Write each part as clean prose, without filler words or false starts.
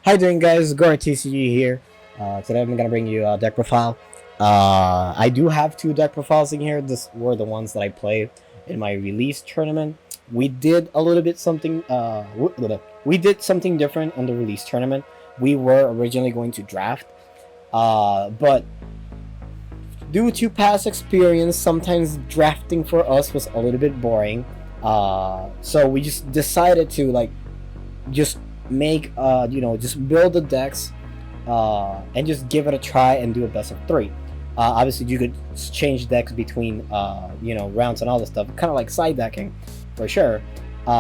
How doing, guys? Gore TCG here. Today I'm gonna bring you a deck profile. I do have two deck profiles in here. This were the ones that I played in my release tournament. We did a little bit something. We did something different on the release tournament. We were originally going to draft, but due to past experience, sometimes drafting for us was a little bit boring. So we just decided to just make just build the decks and just give it a try and do a best of three. Obviously you could change decks between rounds and all this stuff, kind of like side decking for sure.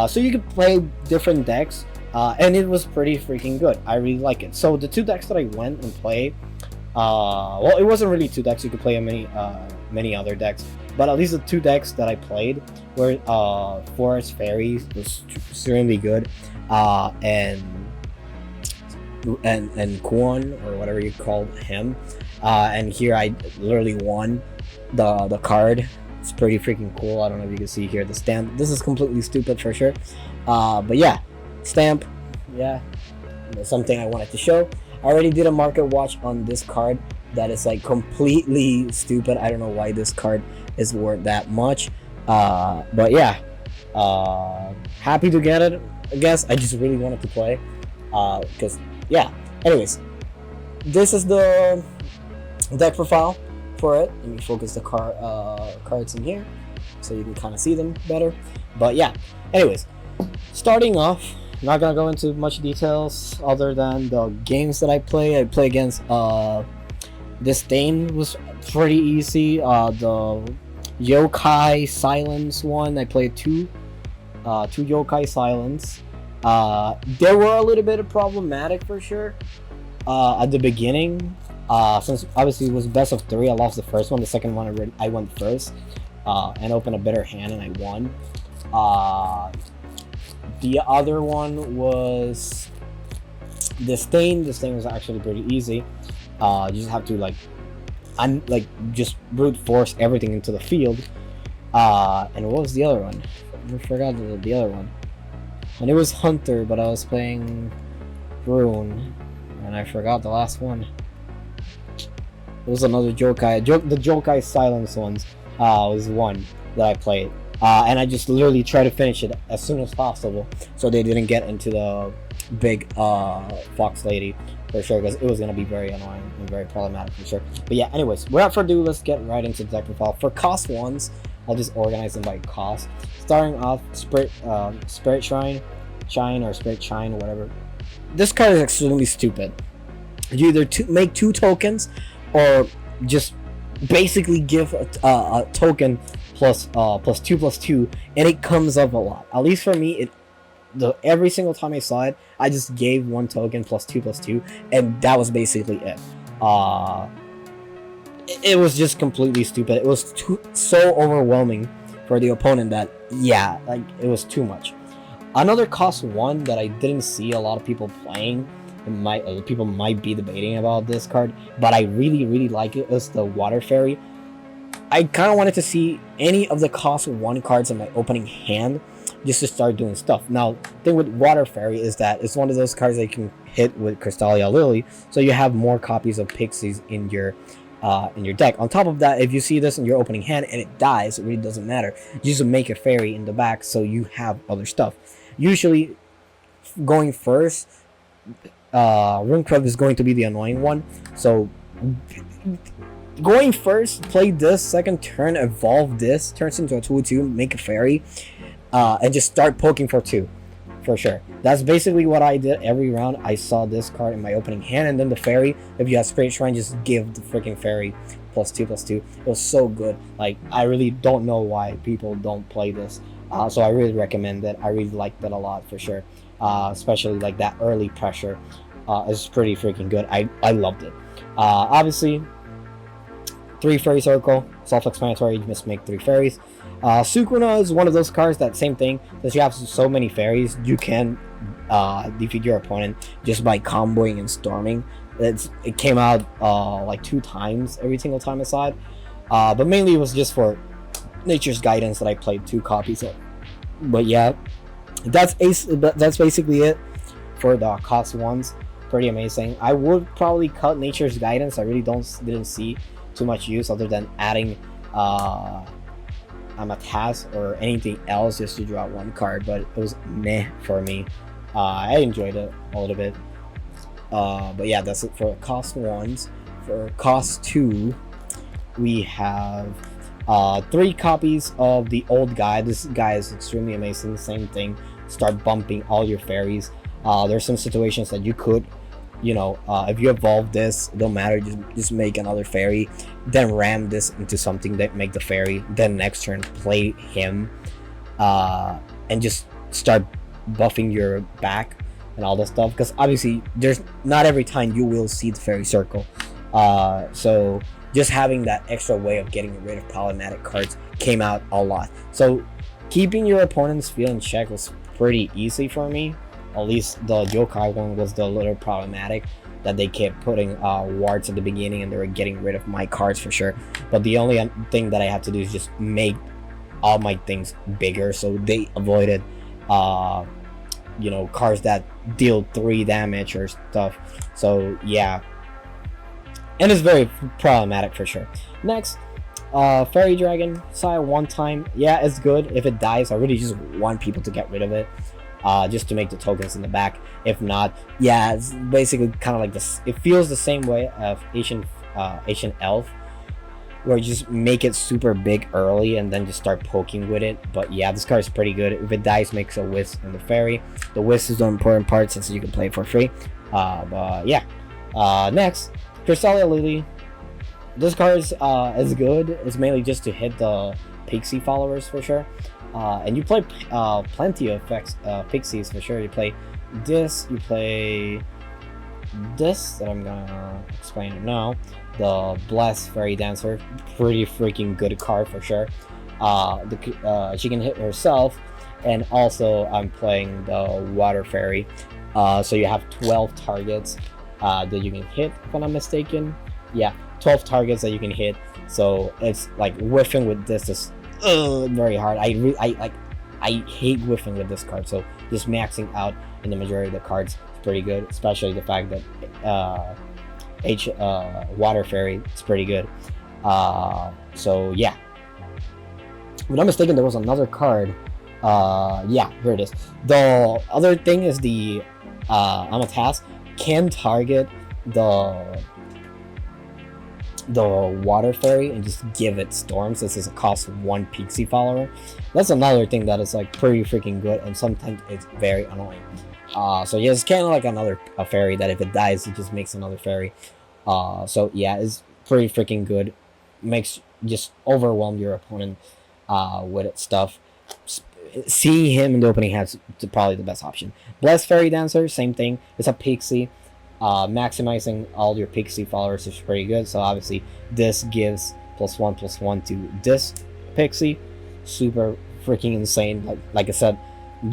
So you could play different decks, and it was pretty freaking good. I really like it. So the two decks that I went and played, well, it wasn't really two decks. You could play many other decks, but at least the two decks that I played were Forest Fairies was extremely good, and Kwon, or whatever you call him, and here I literally won the card. It's pretty freaking cool. I don't know if you can see here the stamp. This is completely stupid for sure, but yeah, stamp, yeah, that's something I wanted to show. I already did a market watch on this card that is like completely stupid. I don't know why this card is worth that much, but yeah, happy to get it. I guess I just really wanted to play, because yeah. Anyways, this is the deck profile for it. Let me focus the cards in here so you can kind of see them better. But yeah, anyways, starting off, not gonna go into much details other than the games that I play. I play against Disdain was pretty easy. The Yokai Silence one, I played two Yokai Silence. They were a little bit problematic for sure at the beginning, since obviously it was best of three. I lost the first one. The second one I went first, and opened a better hand, and I won. The other one was Disdain. Disdain was actually pretty easy. You just have to just brute force everything into the field. And what was the other one? I forgot the other one. And it was Hunter, but I was playing Rune, and I forgot the last one. It was another Jokai. The Jokai Silence ones was one that I played. And I just literally tried to finish it as soon as possible, so they didn't get into the big Fox Lady for sure, because it was going to be very annoying and very problematic for sure. But yeah, anyways, without further ado, let's get right into the deck profile. For cost ones, I'll just organize them by cost. Starting off, Spirit Shrine, or Spirit Shine, or whatever. This card is extremely stupid. You either make two tokens, or just basically give a token plus 2/2, and it comes up a lot. At least for me, every single time I saw it, I just gave one token plus 2/2, and that was basically it. It was just completely stupid. It was so overwhelming for the opponent that, yeah, like, it was too much. Another cost one that I didn't see a lot of people playing, and people might be debating about this card, but I really like it, is the Water Fairy. I kind of wanted to see any of the cost one cards in my opening hand just to start doing stuff. Now, the thing with Water Fairy is that it's one of those cards that you can hit with Crystalia Lily, so you have more copies of Pixies in your deck. On top of that, if you see this in your opening hand and it dies, it really doesn't matter. You just make a fairy in the back, so you have other stuff. Usually, going first, Runecrab is going to be the annoying one. So, going first, play this, second turn, evolve this, turns into a 2/2, make a fairy, and just start poking for 2, for sure. That's basically what I did every round. I saw this card in my opening hand, and then the fairy, if you have Spirit Shrine, just give the freaking fairy plus 2/2. It was so good. Like, I really don't know why people don't play this. So I really recommend it. I really liked it a lot for sure. Especially like that early pressure is pretty freaking good. I loved it. Obviously, 3 fairy circle, self-explanatory. You just make 3 fairies. Sukruna is one of those cards that, same thing, since you have so many fairies, you can defeat your opponent just by comboing and storming. It came out like 2 times every single time I saw it, but mainly it was just for Nature's Guidance that I played 2 copies of. But yeah, that's basically it for the cost ones. pretty amazing. I would probably cut Nature's Guidance. I really didn't see too much use other than adding a task or anything else just to draw one card, but it was meh for me. I enjoyed it a little bit. But yeah, that's it for cost 1s. For cost 2, we have 3 copies of the old guy. This guy is extremely amazing. Same thing, start bumping all your fairies. There's some situations that you could, if you evolve this, it don't matter, just make another fairy, then ram this into something that make the fairy, then next turn play him, and just start buffing your back and all that stuff, because obviously there's not every time you will see the fairy circle, so just having that extra way of getting rid of problematic cards came out a lot. So keeping your opponent's field in check was pretty easy for me. At least the yokai one was the little problematic, that they kept putting wards at the beginning and they were getting rid of my cards for sure. But the only thing that I had to do is just make all my things bigger, so they avoided cards that deal 3 damage or stuff. So yeah, and it's very problematic for sure. Next, Fairy Dragon, saw it one time. Yeah, it's good. If it dies, I really just want people to get rid of it, just to make the tokens in the back. If not, yeah, it's basically kind of like this. It feels the same way of Ancient Elf, where you just make it super big early and then just start poking with it. But yeah, this card is pretty good. If it dies, makes a Wisp and the Fairy. The Wisp is the important part since you can play it for free. But yeah, next, Cresselia Lily. This card is good. It's mainly just to hit the Pixie followers for sure. And you play plenty of Pixies for sure. You play this, you play this that I'm gonna explain it now. The Blessed Fairy Dancer, pretty freaking good card for sure. She can hit herself, and also I'm playing the Water Fairy. So you have 12 targets that you can hit, if I'm not mistaken. Yeah, 12 targets that you can hit. So it's like whiffing with this is very hard. I hate whiffing with this card. So just maxing out in the majority of the cards is pretty good, especially the fact that Water Fairy is pretty good. So yeah, if I'm not mistaken, there was another card. Yeah, here it is. The other thing is the Amatask can target the Water Fairy and just give it Storms. This is a cost 1 Pixie follower. That's another thing that is like pretty freaking good, and sometimes it's very annoying. So yeah, it's kind of like a fairy that if it dies, it just makes another fairy. So yeah, it's pretty freaking good. Makes just overwhelm your opponent with it stuff. Seeing him in the opening has probably the best option. Blessed Fairy Dancer, same thing. It's a Pixie. Maximizing all your Pixie followers is pretty good. So obviously this gives +1/+1 to this Pixie. Super freaking insane. Like I said,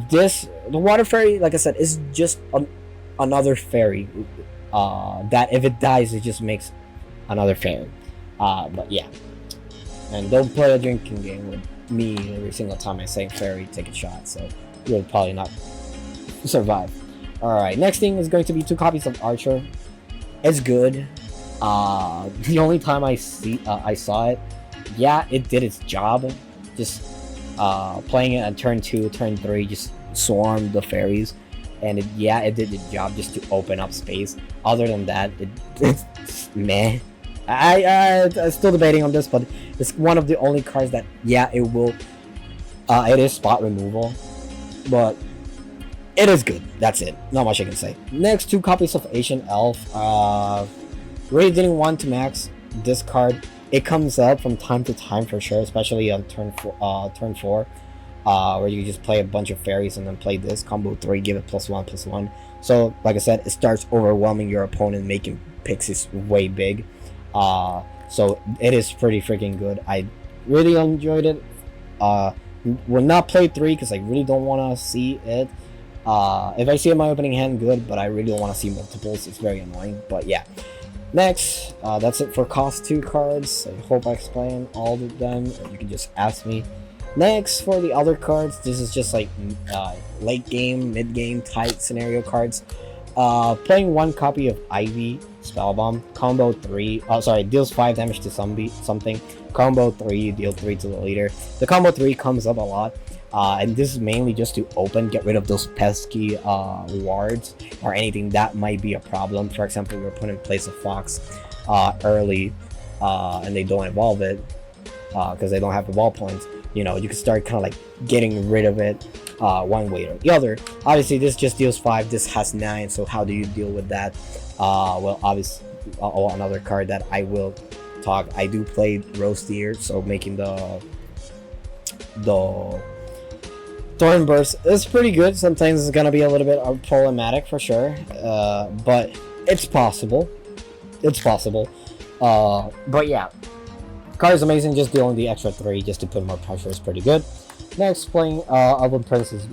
the Water Fairy, like I said, is just another fairy that if it dies, it just makes another fairy. But yeah, and don't play a drinking game with me every single time I say fairy, take a shot. So you'll probably not survive. Alright, next thing is going to be 2 copies of Archer. It's good. The only time I saw it, yeah, it did its job. Just playing it on turn 2, turn 3, just swarm the fairies, and it did its job just to open up space. Other than that, it's meh. I'm still debating on this, but it's one of the only cards that, yeah, it will. It is spot removal, but it is good. That's it. Not much I can say. Next, 2 copies of Ancient Elf. Really didn't want to max this card. It comes up from time to time for sure, especially on turn 4, where you just play a bunch of fairies and then play this combo 3, give it +1/+1. So, like I said, it starts overwhelming your opponent, making Pixies way big. So it is pretty freaking good. I really enjoyed it. Will not play 3 because I really don't want to see it. If I see it in my opening hand, good, but I really don't want to see multiples. It's very annoying. But yeah, next, that's it for cost 2 cards. I hope I explained all of them, or you can just ask me. Next, for the other cards, this is just like late game, mid game, tight scenario cards. Playing one copy of Ivy Spellbomb, combo 3, oh sorry, deals 5 damage to something, combo 3, deal 3 to the leader. The combo 3 comes up a lot, and this is mainly just to get rid of those pesky wards or anything that might be a problem. For example, we're putting in place a Fox early, and they don't evolve it because they don't have the wall points. You know, you can start kind of like getting rid of it one way or the other. Obviously, this just deals 5. This has 9. So how do you deal with that? Well, obviously, another card that I will talk. I do play Roast Deer, so making the Thorn Burst is pretty good. Sometimes it's gonna be a little bit problematic for sure, but it's possible. It's possible. But yeah, card is amazing. Just dealing the extra 3 just to put more pressure is pretty good. Next, playing Elven Princess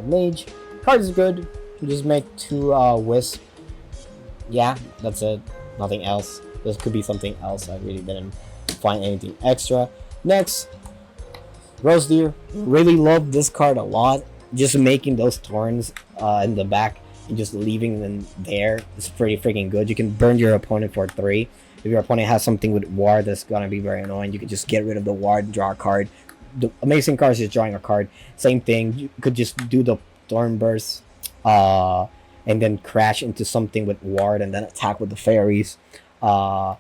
Mage. Card is good. Just make 2 Wisp. Yeah, that's it. Nothing else. This could be something else. I really didn't find anything extra. Next, Rose Deer. Really love this card a lot. Just making those thorns in the back and just leaving them there is pretty freaking good. You can burn your opponent for 3. If your opponent has something with ward that's gonna be very annoying, you can just get rid of the ward and draw a card. The amazing card is just drawing a card. Same thing. You could just do the Thorn Burst, and then crash into something with ward, and then attack with the fairies. And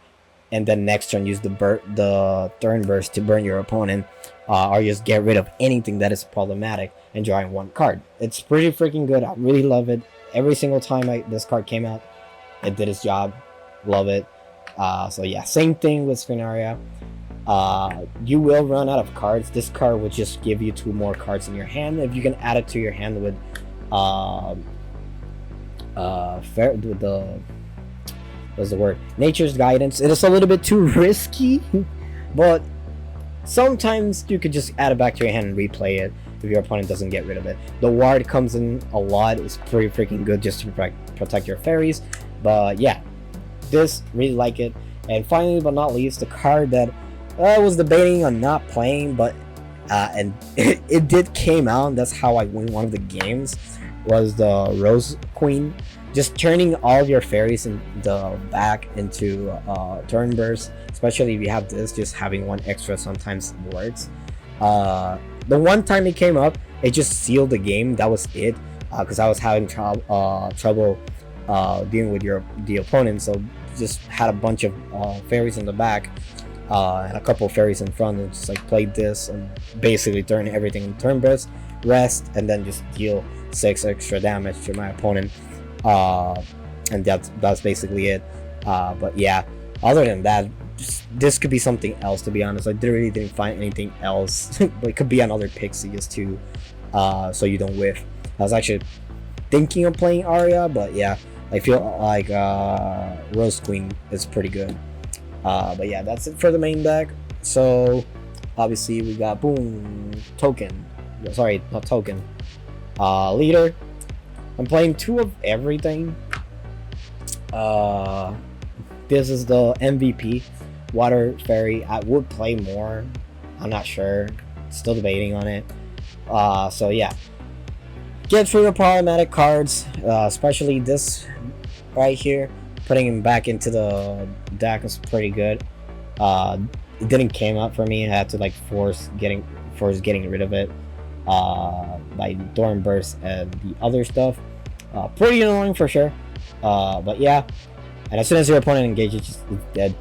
then next turn use the Thorn Burst to burn your opponent, or just get rid of anything that is problematic and drawing 1 card. It's pretty freaking good. I really love it. Every single time this card came out, it did its job. Love it. So yeah, same thing with Spinaria. You will run out of cards. This card will just give you 2 more cards in your hand. If you can add it to your hand with what's the word? Nature's Guidance. It is a little bit too risky, but sometimes you could just add it back to your hand and replay it if your opponent doesn't get rid of it. The ward comes in a lot. It's pretty freaking good just to protect your fairies. But yeah, this, really like it. And finally but not least, the card that I was debating on not playing, but and it did came out. That's how I win one of the games. Was the Rose Queen. Just turning all of your fairies in the back into Turn Burst, especially if you have this, just having 1 extra sometimes works. The one time it came up, it just sealed the game. That was it, because I was having trouble dealing with the opponent. So just had a bunch of fairies in the back and a couple of fairies in front, and just like played this and basically turn everything in Turn Burst, rest, and then just deal 6 extra damage to my opponent. And that's basically it. But yeah, other than that, this could be something else, to be honest. I really didn't find anything else. But it could be another pixie just to so you don't whiff. I was actually thinking of playing Arya, but yeah, I feel like Rose Queen is pretty good. But yeah, that's it for the main deck. So obviously we got token. Sorry, not token. Leader. I'm playing 2 of everything. This is the MVP, Water Fairy. I would play more. I'm not sure. Still debating on it. So yeah. Get through the problematic cards, especially this right here. Putting him back into the deck is pretty good. It didn't came up for me. I had to like force getting rid of it by Thorn Burst and the other stuff. Pretty annoying for sure. But yeah. And as soon as your opponent engages, it's dead.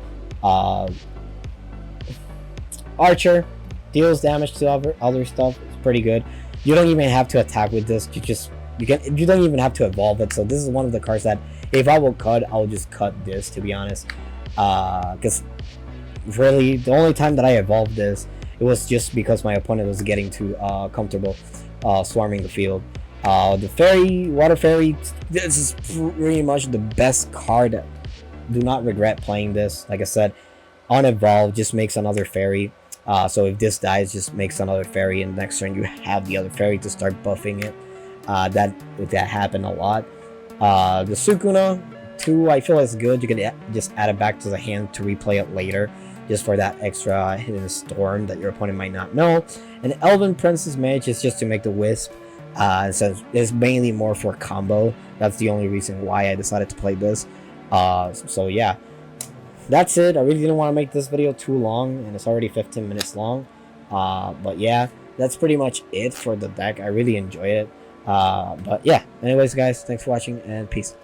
Archer deals damage to other stuff. It's pretty good. You don't even have to attack with this. You don't even have to evolve it. So this is one of the cards that if I will cut, I'll just cut this, to be honest. Because really the only time that I evolved this, it was just because my opponent was getting too comfortable swarming the field. The Water Fairy, this is pretty much the best card. Do not regret playing this. Like I said, on evolve just makes another fairy. So if this dies, just makes another fairy, and next turn you have the other fairy to start buffing it. That happened a lot. The Sukuna 2, I feel is good. You can just add it back to the hand to replay it later, just for that extra hidden storm that your opponent might not know. And Elven Princess Mage is just to make the Wisp. Since it's mainly more for combo, that's the only reason why I decided to play this. So yeah, that's it. I really didn't want to make this video too long, and it's already 15 minutes long. But yeah, that's pretty much it for the deck. I really enjoyed it. But yeah, anyways, guys, thanks for watching, and peace.